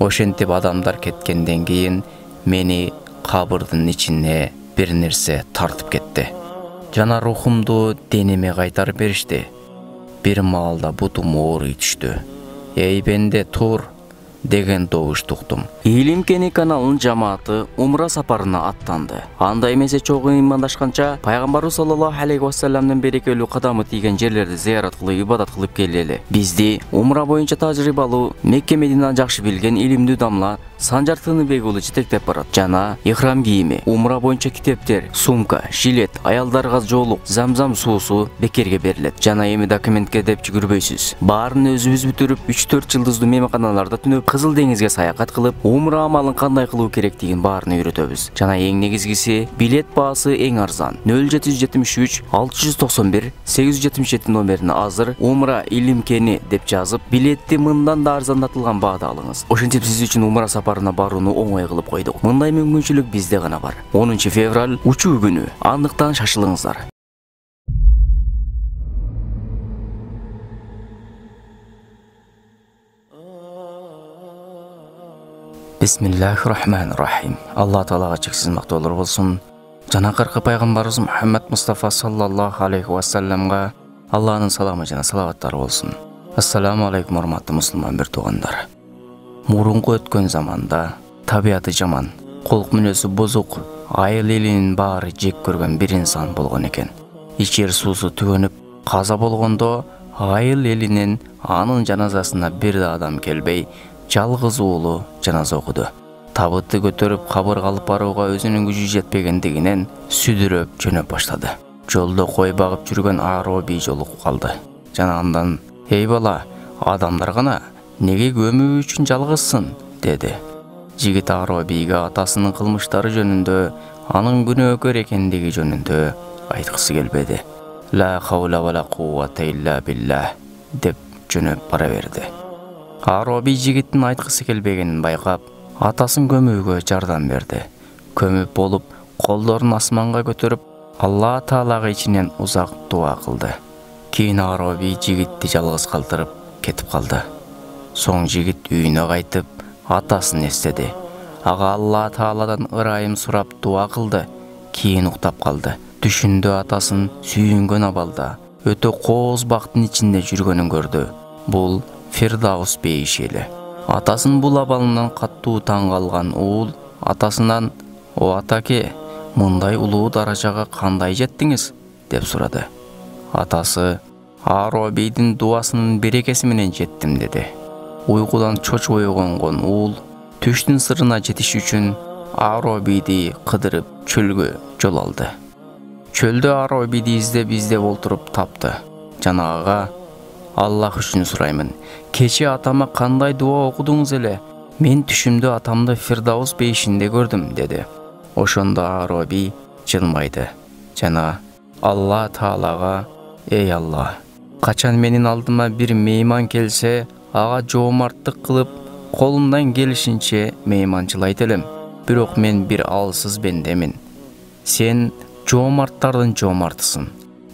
Ошентип адамдар кеткенден кийин мени кабырдын ичине бир нерсе тартып кетти. Жана рухумду денеме кайтарып беришти. Бир маалда бутум ооруй түштү. Эй бенде тур деген добушту уктум. Илим Кени каналынын жамааты умра сапарына аттанды. Анда эмесе чогуу ыймандашканча пайгамбарыбыз саллаллаху алейхи вассаламдын берекелүү кадамы тийген жерлерди зыярат кылып ибадат кылып келели. Бизди умра боюнча тажрыйбалуу Мекке Мединаны жакшы билген илимдүү дамла Санжар Тыныбек уулу жетектеп барат. Жана ихрам кийими, умра боюнча китептер, сумка, жилет, аялдарга жоолук, замзам суусу бекерге берилет. Жана эми документке деп жүгүрбөйсүз. Баарын өзүбүз бүтүрүп 3-4 жылдыздуу мейманканаларда түнөп Кызыл деңизге саякат кылып, умра амалын кандай кылуу керектигин баарын үйрөтөбүз. Жана эң негизгиси билет баасы эң арзан. 0773 691 877 номерине азыр умра Илим Кени деп жазып, билетти мындан да арзандатылган баада алыңыз. Ошентип сиз үчүн умра сапарына барууну оңой кылып койдук. Мындай мүмкүнчүлүк бизде гана бар. 10 февраль учуу күнү. Андыктан шашылыңыздар. Бисмиллахир-рахманир-рахим. Алла Таалага чексиз мактоолор болсун. Жана кыркы пайгамбарыбыз Мухаммад Мустафа саллаллаху алейхи вассаламга Алланын саламы жана салаваттары болсун. Ассаламу алейкум урматтуу мусулман бир туугандар. Мурунку өткөн заманда табияты жаман, кулк мүнөзү бузук, айыл элинин баары жек көргөн бир инсан болгон экен. Ичер суусу түгөнүп, каза болгондо айыл элинин анын жаназасына бир да адам келбей, жалгыз уулу жаназа окуду. Табытты көтөрүп кабырга алып барууга өзүнүн күчү жетпегендигинен сүдүрөп жөнөп баштады. Жолдо кой багып жүргөн Ароби жолугуп калды. Жана андан: "Эй бала, адамдар гана неге көмүү үчүн жалгызсың?" деди. Жигит Аробиге атасынын кылмыштары жөнүндө, анын күнөөкөр экендиги жөнүндө айткысы келбеди. "Ла хаула ва ла куввата илля биллах" деп жөнөп бара берди. Ароби жигиттин айткысы келбегенин байкап, атасын көмүүгө жардам берди. Көмүп болуп, колдорун асманга көтөрүп, Алла Таалага ичинен узак дуа кылды. Кийин Ароби жигитти жалгыз калтырып кетип калды. Соң жигит үйүнө кайтып, атасын эстеди. Ага Алла Тааладан ырайым сурап дуа кылды. Кийин уктап калды. Түшүндө атасын сүйүнгөн абалда өтө кооз бактын ичинде жүргөнүн көрдү. Бул Фирдаус бейиши эле. Атасын бул абалынан каттуу таң калган уул атасынан: "О атаке, мындай улуу даражага кандай жеттиңиз?" деп сурады. Атасы: "Аробийдин дуасынын берекеси менен жеттим" деди. Уйкудан чочуп ойгонгон уул түштүн сырына жетиш үчүн Аробийди кыдырып чөлгө жол алды. Чөлдө Аробийди издеп олтуруп тапты. Жана ага: "Аллах үчүн сураймын, кече атама кандай дуа окудуңуз эле? Мен түшүмдө атамды Фирдаус бейишинде көрдүм" деди. Ошондо Ароби жылмайды. Жана Алла Таалага: "Эй Алла, качан менин алдыма бир мейман келсе, ага жоомарттык кылып, колумдан келишинче мейманчылайт элем. Бирок мен бир алсыз бендемин. Сен жоомарттардын жоомартысың.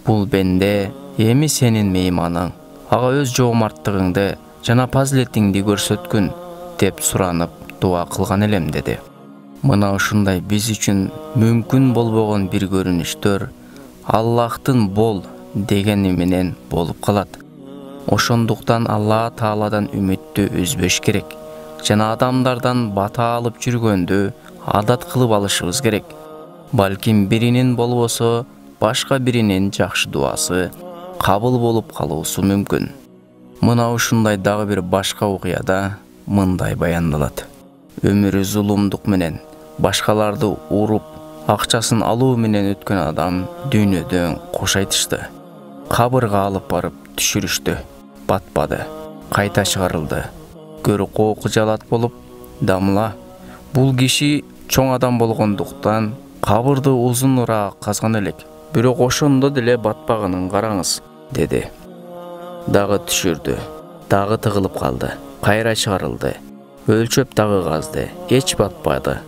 Бул бенде эми сенин мейманың. Ага өз жоомарттыгыңды жана пазилетиңди көрсөткүн" деп суранып дуа кылган элем деди. Мына ушундай биз үчүн мүмкүн болбогон бир көрүнүштөр Аллахтын бол дегени менен болуп калат. Ошондуктан Алла Тааладан үмүттү үзбөш керек. Жана адамдардан бата алып жүргөндү адат кылып алышыбыз керек. Балким биринин болбосо башка биринин жакшы дуасы кабыл болуп калуусу мүмкүн. Мына ушундай дагы бир башка окуяда мындай баяндалат. Өмүрү зулумдук менен башкаларды уруп, акчасын алуу менен өткөн адам дүйнөдөн кош айтышты. Кабырга алып барып түшүрүштү. Батпады. Кайта чыгарылды. Көрү жалат болуп, дамла. Бул киши чоң адам болгондуктан кабырды узунураак казган элек. Бирок ошондо деле батпаганын караңыз, деди. Дагы түшүрдү. Дагы тыгылып калды. Кайра чыгарылды. Өлчөп дагы казды. Эч батпады.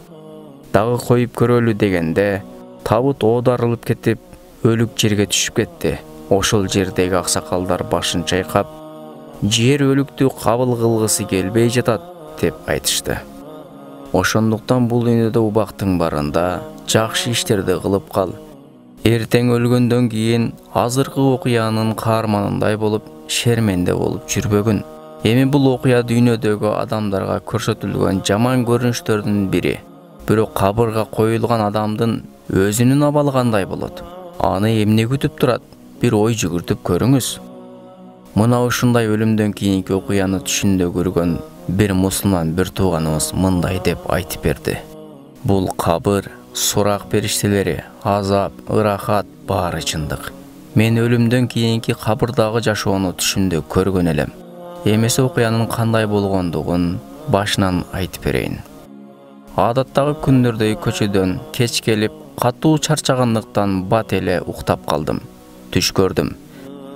Дагы коюп көрөлү дегенде табыт оодарылып кетип, өлүк жерге түшүп кетти. Ошол жердеги аксакалдар башын чайкап: "Жер өлүктү кабыл кылгысы келбей жатат" деп айтышты. Ошондуктан бул дүйнөдө убактың барында жакшы иштерди кылып кал. Эртең өлгөндөн кийин азыркы окуянын каарманындай болуп, шерменде болуп жүрбөгүн. Эми бул окуя дүйнөдөгү адамдарга көрсөтүлгөн жаман көрүнүштөрдүн бири. Бирок кабырга коюлган адамдын өзүнүн абалы кандай болот? Аны эмне күтүп турат? Bir ой жүгүртүп көрүңүз. Мына ушундай өлүмдөн кийинки окуяны түшүндө көргөн bir мусулман bir тууганыбыз мындай деп айтып берди. Бул кабыр, сурак периштелери, азап, ырахат баары чындык. Мен өлүмдөн кийинки кабырдагы жашоону түшүндө көргөн элем. Эмесе окуянын кандай болгондугун башынан айтып берейин. Адаттагы күндөрдөй көчөдөн кеч келип, катуу чарчагандыктан бат эле уктап калдым. Түш көрдүм.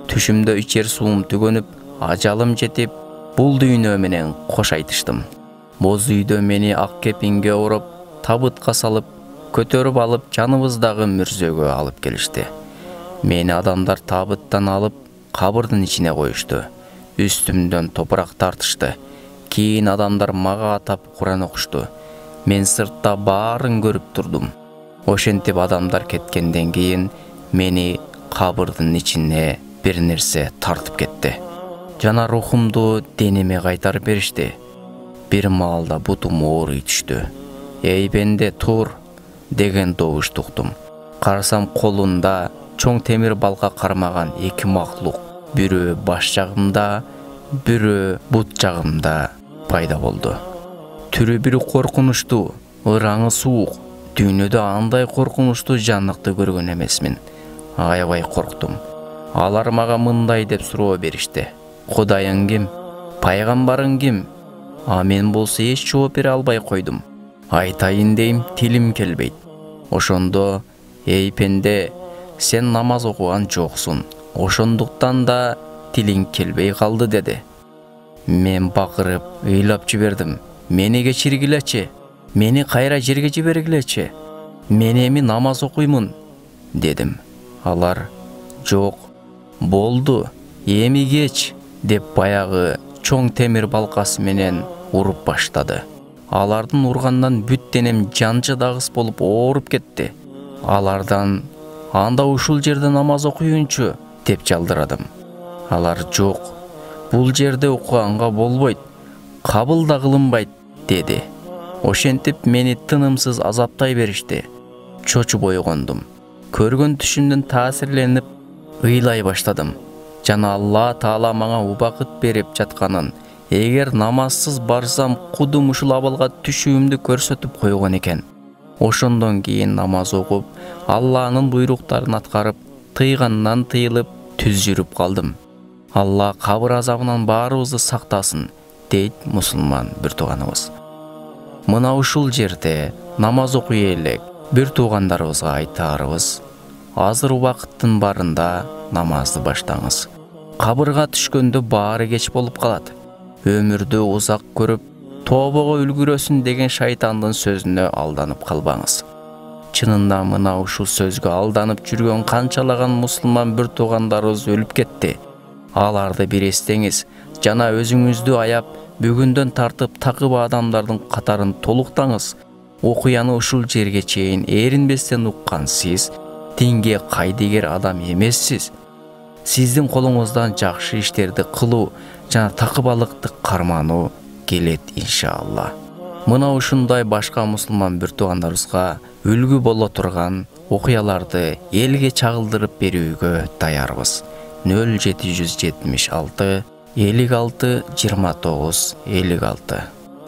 Түшүмдө ичер суум түгөнүп, ажалым жетип, бул дүйнө менен кош айтыштым. Боз үйдө мени ак кепинге ороп, табытка салып, көтөрүп алып, жаныбыздагы мүрзөгө алып келишти. Мени адамдар табыттан алып, кабырдын ичине коюшту. Үстүмдөн топурак тартышты. Кийин адамдар мага атап Куран окушту. Мен сыртта баарын көрүп турдум. Ошентип адамдар кеткенден кийин мени кабырдын ичине бир нерсе тартып кетти. Жана рухумду денеме кайтарып беришти. Бир маалда бутум ооруй түштү. Эй бенде тур деген добушту уктум. Карасам колунда чоң темир балка кармаган эки мактулук, бирөө баш жагымда, бирөө бут жагымда пайда болду. Түрү бири коркунучтуу, ыраңы суук. Дүйнөдө андай коркунучтуу жаныкты көргөн эмесмин. Аябай корктум. Алар мага мындай деп суроо беришти. Кудайың ким? Пайгамбарың ким? Мен болсо эч жооп бере албай койдум. Айтайын дейм, тилим келбейт. Ошондо, эй пенде, сен намаз окуган жоксуң. Ошондуктан да тилиң келбей калды деди. Мен бакырып, ыйлап жибердим. Мени кечиргилечи. Мени кайра жерге жибергилечи. Мен эми намаз окуймун, дедим. Алар, жок, болду, эми кеч, деп баягы чоң темир балкасы менен уруп баштады. Алардын ургандан бүт денем жанчы дагыс болуп ооруп кетти. Алардан, анда ушул жерде намаз окуйунчу, деп жалдырадым. Алар, жок, бул жерде окуганга болбойт, кабыл да кылынбайт, деди. Ошентип мени тынымсыз азаптай беришти. Чочуп ойгондум. Көргөн түшүмдөн таасирленип, ыйлай баштадым. Жана Алла Таала мага убакыт берип жатканын, эгер намазсыз барсам, кудум ушул абалга түшүүмдү көрсөтүп койгон экен. Ошондон кийин намаз окуп, Алланын буйруктарын аткарып, тыйгандан тыйылып, түз жүрүп калдым. Алла кабыр азабынан баарыбызды сактасын, дейт мусулман бир тууганыбыз. Мына ушул жерде намаз окуй элек бир туугандарыбызга айтаарыбыз, азыр убакыттын барында намазды баштаңыз. Кабырга түшкөндө баары кеч болуп калат. Өмүрдү узак көрүп, тобого үлгүрөсүн деген шайтандын сөзүнө алданып калбаңыз. Чынында мына ушул сөзгө алданып жүргөн канчалаган мусулман бир туугандарыбыз өлүп кетти. Аларды бир эстеңиз, жана өзүңүздү аяп, бүгүндөн тартып такып адамдардын катарын толуктаңыз. Окуяны ушул жерге чейин эринбестен уккан сиз динге кайдыгер адам эмессиз. Сиздин колуңуздан жакшы иштерди кылуу жана такыбалыкты кармануу келет иншалла. Мына ушундай башка мусулман бир туугандарыбызга үлгү боло турган окуяларды элге чагылдырып берүүгө даярбыз. 0776 56 29 56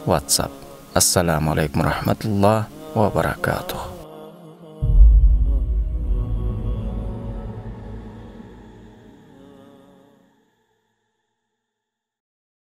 WhatsApp. Ассаламу алейкум рахматуллах ва баракатух.